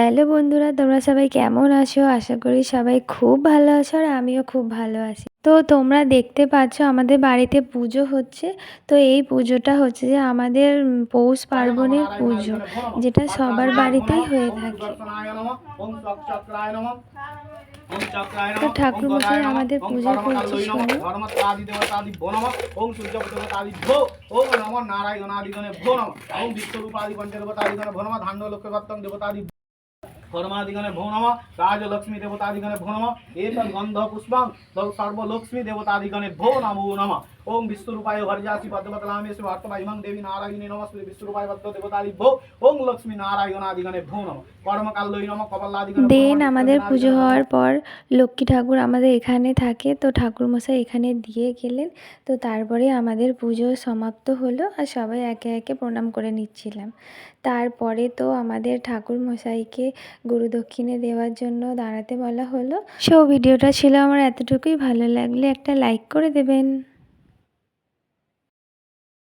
Hello বন্ধুরা, তোমরা সবাই কেমন আছো? আশা করি সবাই খুব ভালো আছো আর আমিও খুব ভালো আছি। তো তোমরা দেখতে পাচ্ছ আমাদের বাড়িতে পুজো হচ্ছে। তো এই পুজোটা হচ্ছে যে আমাদের পৌষ পার্বণের পুজো, যেটা সবার বাড়িতেই হয়ে থাকে। তো ঠাকুরমশাই আমাদের পুজো করছে, শোনো। कर्मादिगणे भो नमः राजलक्ष्मी देवतादिगणे भो नमः एतद् गन्ध पुष्पं सर्वलक्ष्मी देवतादिगणे भो नमो नमः ओम विष्णुरूपाय हरियासी पद्मपतलामेषु वार्तवाइमं देवी नारायणी नमस्ते विष्णुरूपाय पद्म देवतादि भो ओम लक्ष्मी नारायणादिगणे भो नमः कर्मकाल्यै नमः कपालादिगणे দেন আমাদের পুজো হওয়ার পর লক্ষ্মী ঠাকুর আমাদের এখানে থাকে, তো ঠাকুরমশাই এখানে দিয়ে গেলেন। তো তারপরে আমাদের পুজো সমাপ্ত হলো আর সবাই একে একে প্রণাম করে নিচ্ছিলাম। তারপরে তো আমাদের ঠাকুরমশাইকে গুরুদক্ষিণে দেওয়ার জন্য দাঁড়াতে বলা হলো। সো ভিডিওটা ছিল আমার এতটুকুই। ভালো লাগলে একটা লাইক করে দেবেন।